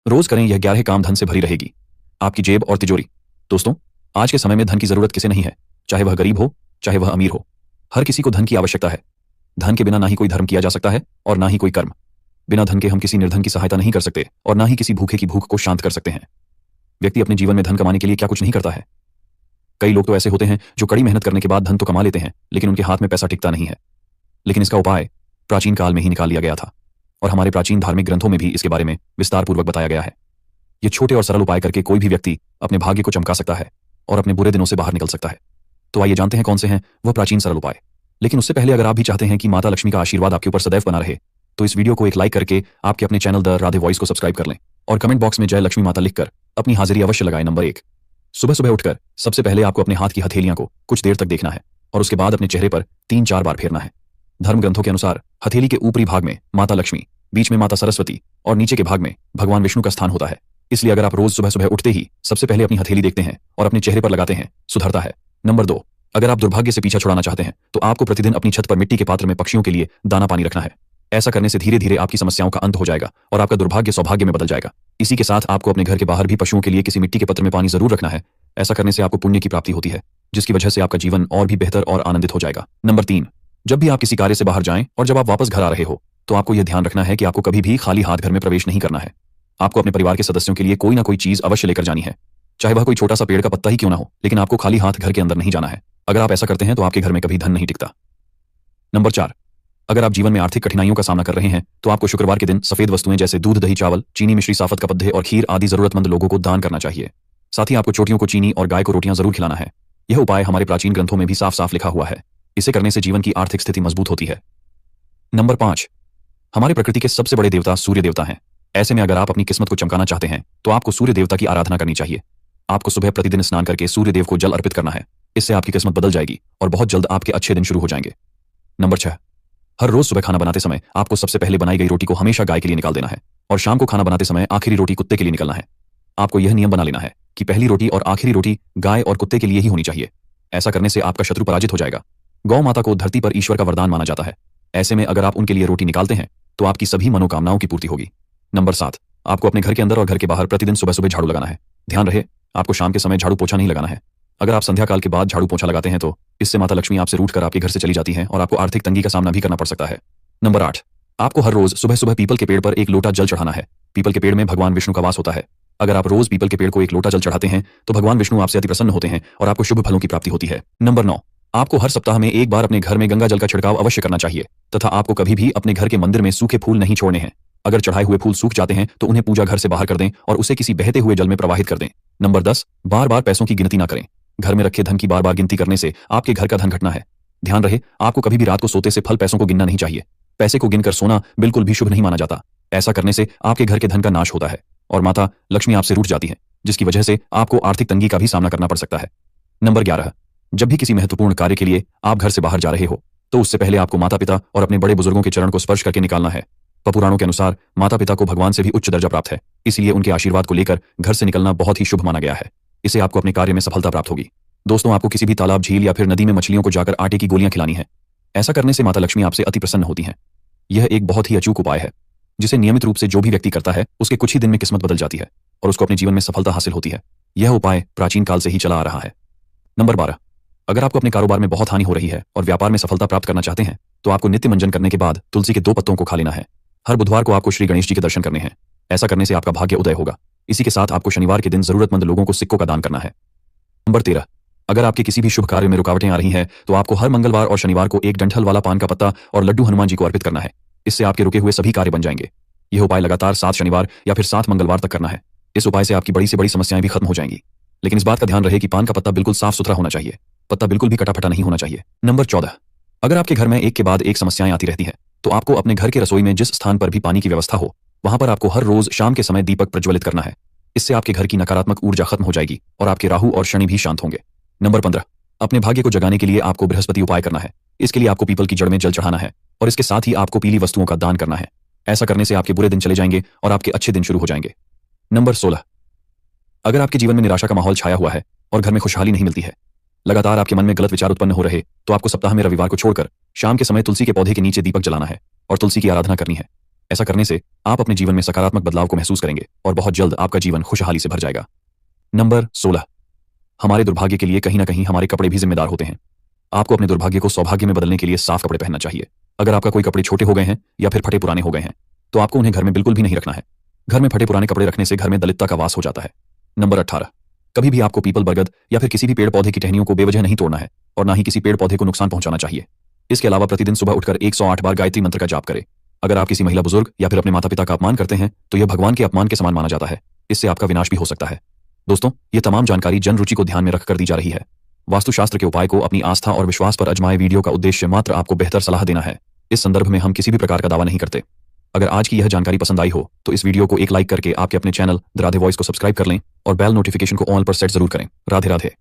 रोज करें, यह 11 काम धन से भरी रहेगी आपकी जेब और तिजोरी। दोस्तों, आज के समय में धन की जरूरत किसे नहीं है, चाहे वह गरीब हो चाहे वह अमीर हो। हर किसी को धन की आवश्यकता है। धन के बिना ना ही कोई धर्म किया जा सकता है और ना ही कोई कर्म। बिना धन के हम किसी निर्धन की सहायता नहीं कर सकते और ना ही किसी भूखे की भूख को शांत कर सकते हैं। व्यक्ति अपने जीवन में धन कमाने के लिए क्या कुछ नहीं करता है। कई लोग तो ऐसे होते हैं जो कड़ी मेहनत करने के बाद धन तो कमा लेते हैं, लेकिन उनके हाथ में पैसा टिकता नहीं है। लेकिन इसका उपाय प्राचीन काल में ही निकाल लिया गया था और हमारे प्राचीन धार्मिक ग्रंथों में भी इसके बारे में विस्तार पूर्वक बताया गया है। ये छोटे और सरल उपाय करके कोई भी व्यक्ति अपने भाग्य को चमका सकता है और अपने बुरे दिनों से बाहर निकल सकता है। तो आइए जानते हैं कौन से हैं वह प्राचीन सरल उपाय। लेकिन उससे पहले अगर आप भी चाहते हैं कि माता लक्ष्मी का आशीर्वाद आपके ऊपर सदैव बना रहे, तो इस वीडियो को एक लाइक करके आपके अपने चैनल द राधे वॉइस को सब्सक्राइब कर लें और कमेंट बॉक्स में जय लक्ष्मी माता लिखकर अपनी हाजिरी अवश्य लगाएं। नंबर 1, सुबह सुबह उठकर सबसे पहले आपको अपने हाथ की हथेलियां को कुछ देर तक देखना है और उसके बाद अपने चेहरे पर 3-4 बार फेरना है। धर्म ग्रंथों के अनुसार हथेली के ऊपरी भाग में माता लक्ष्मी, बीच में माता सरस्वती और नीचे के भाग में भगवान विष्णु का स्थान होता है। इसलिए अगर आप रोज सुबह सुबह उठते ही सबसे पहले अपनी हथेली देखते हैं और अपने चेहरे पर लगाते हैं, सुधरता है। नंबर 2, अगर आप दुर्भाग्य से पीछा छुड़ाना चाहते हैं तो आपको प्रतिदिन अपनी छत पर मिट्टी के पात्र में पक्षियों के लिए दाना पानी रखना है। ऐसा करने से धीरे धीरे आपकी समस्याओं का अंत हो जाएगा और आपका दुर्भाग्य सौभाग्य में बदल जाएगा। इसी के साथ आपको अपने घर के बाहर भी पशुओं के लिए किसी मिट्टी के पात्र में पानी जरूर रखना है। ऐसा करने से आपको पुण्य की प्राप्ति होती है, जिसकी वजह से आपका जीवन और भी बेहतर और आनंदित हो जाएगा। नंबर 3, जब भी आप किसी कार्य से बाहर जाएं और जब आप वापस घर आ रहे हो तो आपको यह ध्यान रखना है कि आपको कभी भी खाली हाथ घर में प्रवेश नहीं करना है। आपको अपने परिवार के सदस्यों के लिए कोई ना कोई चीज अवश्य लेकर जानी है, चाहे वह कोई छोटा सा पेड़ का पत्ता ही क्यों ना हो, लेकिन आपको खाली हाथ घर के अंदर नहीं जाना है। अगर आप ऐसा करते हैं तो आपके घर में कभी धन नहीं टिकता। नंबर 4, अगर आप जीवन में आर्थिक कठिनाइयों का सामना कर रहे हैं तो आपको शुक्रवार के दिन सफेद वस्तुएं जैसे दूध, दही, चावल, चीनी, मिश्री, साफत, कपद्धे और खीर आदि जरूरतमंद लोगों को दान करना चाहिए। साथ ही आपको चोटियों को चीनी और गाय को रोटियां जरूर खिलाना है। यह उपाय हमारे प्राचीन ग्रंथों में भी साफ साफ लिखा हुआ है। इसे करने से जीवन की आर्थिक स्थिति मजबूत होती है। नंबर 5, हमारे प्रकृति के सबसे बड़े देवता सूर्य देवता हैं। ऐसे में अगर आप अपनी किस्मत को चमकाना चाहते हैं तो आपको सूर्य देवता की आराधना करनी चाहिए। आपको सुबह प्रतिदिन स्नान करके सूर्य देव को जल अर्पित करना है। इससे आपकी किस्मत बदल जाएगी और बहुत जल्द आपके अच्छे दिन शुरू हो जाएंगे। नंबर 6, हर रोज सुबह खाना बनाते समय आपको सबसे पहले बनाई गई रोटी को हमेशा गाय के लिए निकाल देना है और शाम को खाना बनाते समय आखिरी रोटी कुत्ते के लिए निकालना है। आपको यह नियम बना लेना है कि पहली रोटी और आखिरी रोटी गाय और कुत्ते के लिए ही होनी चाहिए। ऐसा करने से आपका शत्रु पराजित हो जाएगा। गौ माता को धरती पर ईश्वर का वरदान माना जाता है। ऐसे में अगर आप उनके लिए रोटी निकालते हैं तो आपकी सभी मनोकामनाओं की पूर्ति होगी। नंबर 7, आपको अपने घर के अंदर और घर के बाहर प्रतिदिन सुबह सुबह झाड़ू लगाना है। ध्यान रहे, आपको शाम के समय झाड़ू पोछा नहीं लगाना है। अगर आप संध्या काल के बाद झाड़ू पोछा लगाते हैं तो इससे माता लक्ष्मी आपसे रूठकर आपके घर से चली जाती है और आपको आर्थिक तंगी का सामना भी करना पड़ सकता है। नंबर 8, आपको हर रोज सुबह सुबह पीपल के पेड़ पर 1 लोटा जल चढ़ाना है। पीपल के पेड़ में भगवान विष्णु का वास होता है। अगर आप रोज पीपल के पेड़ को 1 लोटा जल चढ़ाते हैं तो भगवान विष्णु आपसे अति प्रसन्न होते हैं और आपको शुभ फलों की प्राप्ति होती है। नंबर 9, आपको हर सप्ताह में 1 बार अपने घर में गंगा जल का छिड़काव अवश्य करना चाहिए तथा आपको कभी भी अपने घर के मंदिर में सूखे फूल नहीं छोड़ने हैं। अगर चढ़ाए हुए फूल सूख जाते हैं तो उन्हें पूजा घर से बाहर कर दें और उसे किसी बहते हुए जल में प्रवाहित कर दें। नंबर 10, बार बार पैसों की गिनती ना करें। घर में रखे धन की बार बार गिनती करने से आपके घर का धन घटना है। ध्यान रहे, आपको कभी भी रात को सोते से फल पैसों को गिनना नहीं चाहिए। पैसे को गिनकर सोना बिल्कुल भी शुभ नहीं माना जाता। ऐसा करने से आपके घर के धन का नाश होता है और माता लक्ष्मी आपसे रूठ जाती है, जिसकी वजह से आपको आर्थिक तंगी का भी सामना करना पड़ सकता है। नंबर 11, जब भी किसी महत्वपूर्ण कार्य के लिए आप घर से बाहर जा रहे हो तो उससे पहले आपको माता पिता और अपने बड़े बुजुर्गों के चरण को स्पर्श करके निकालना है। पुराणों के अनुसार माता पिता को भगवान से भी उच्च दर्जा प्राप्त है, इसलिए उनके आशीर्वाद को लेकर घर से निकलना बहुत ही शुभ माना गया है। इससे आपको अपने कार्य में सफलता प्राप्त होगी। दोस्तों, आपको किसी भी तालाब, झील या फिर नदी में मछलियों को जाकर आटे की गोलियां खिलानी है। ऐसा करने से माता लक्ष्मी आपसे अति प्रसन्न होती हैं। यह एक बहुत ही अचूक उपाय है जिसे नियमित रूप से जो भी व्यक्ति करता है उसके कुछ ही दिन में किस्मत बदल जाती है और उसको अपने जीवन में सफलता हासिल होती है। यह उपाय प्राचीन काल से ही चला आ रहा है। नंबर 12, अगर आपको अपने कारोबार में बहुत हानि हो रही है और व्यापार में सफलता प्राप्त करना चाहते हैं तो आपको नित्य मंजन करने के बाद तुलसी के 2 पत्तों को खा लेना है। हर बुधवार को आपको श्री गणेश जी के दर्शन करने हैं। ऐसा करने से आपका भाग्य उदय होगा। इसी के साथ आपको शनिवार के दिन जरूरतमंद लोगों को सिक्कों का दान करना है। नंबर 13, अगर आपके किसी भी शुभ कार्य में रुकावटें आ रही हैं तो आपको हर मंगलवार और शनिवार को 1 डंठल वाला पान का पत्ता और लड्डू हनुमान जी को अर्पित करना है। इससे आपके रुके हुए सभी कार्य बन जाएंगे। यह उपाय लगातार 7 शनिवार या फिर 7 मंगलवार तक करना है। इस उपाय से आपकी बड़ी से बड़ी समस्याएं भी खत्म हो जाएंगी। लेकिन इस बात का ध्यान रहे कि पान का पत्ता बिल्कुल साफ सुथरा होना चाहिए। पत्ता बिल्कुल भी कटा फटा नहीं होना चाहिए। नंबर 14, अगर आपके घर में एक के बाद एक समस्याएं आती रहती हैं तो आपको अपने घर के रसोई में जिस स्थान पर भी पानी की व्यवस्था हो वहां पर आपको हर रोज शाम के समय दीपक प्रज्वलित करना है। इससे आपके घर की नकारात्मक ऊर्जा खत्म हो जाएगी और आपके राहु और शनि भी शांत होंगे। नंबर 15, अपने भाग्य को जगाने के लिए आपको बृहस्पति उपाय करना है। इसके लिए आपको पीपल की जड़ में जल चढ़ाना है और इसके साथ ही आपको पीली वस्तुओं का दान करना है। ऐसा करने से आपके बुरे दिन चले जाएंगे और आपके अच्छे दिन शुरू हो जाएंगे। नंबर 16, अगर आपके जीवन में निराशा का माहौल छाया हुआ है और घर में खुशहाली नहीं मिलती है, लगातार आपके मन में गलत विचार उत्पन्न हो रहे, तो आपको सप्ताह में रविवार को छोड़कर शाम के समय तुलसी के पौधे के नीचे दीपक जलाना है और तुलसी की आराधना करनी है। ऐसा करने से आप अपने जीवन में सकारात्मक बदलाव को महसूस करेंगे और बहुत जल्द आपका जीवन खुशहाली से भर जाएगा। नंबर 16, हमारे दुर्भाग्य के लिए कहीं ना कहीं हमारे कपड़े भी जिम्मेदार होते हैं। आपको अपने दुर्भाग्य को सौभाग्य में बदलने के लिए साफ कपड़े पहनना चाहिए। अगर आपका कोई कपड़े छोटे हो गए हैं या फिर फटे पुराने हो गए हैं तो आपको उन्हें घर में बिल्कुल भी नहीं रखना है। घर में फटे पुराने कपड़े रखने से घर में दलितता का वास हो जाता है। नंबर 18, कभी भी आपको पीपल, बरगद या फिर किसी भी पेड़ पौधे की टहनियों को बेवजह नहीं तोड़ना है और ना ही किसी पेड़ पौधे को नुकसान पहुंचाना चाहिए। इसके अलावा प्रतिदिन सुबह उठकर 108 बार गायत्री मंत्र का जाप करें। अगर आप किसी महिला, बुजुर्ग या फिर अपने माता पिता का अपमान करते हैं तो यह भगवान के अपमान के समान माना जाता है। इससे आपका विनाश भी हो सकता है। दोस्तों, ये तमाम जानकारी जन रुचि को ध्यान में रखकर दी जा रही है। वास्तुशास्त्र के उपाय को अपनी आस्था और विश्वास पर आजमाए। वीडियो का उद्देश्य मात्र आपको बेहतर सलाह देना है। इस संदर्भ में हम किसी भी प्रकार का दावा नहीं करते। अगर आज की यह जानकारी पसंद आई हो तो इस वीडियो को एक लाइक करके आपके अपने चैनल द राधे वॉइस को सब्सक्राइब कर लें और बेल नोटिफिकेशन को ऑल पर सेट जरूर करें। राधे राधे।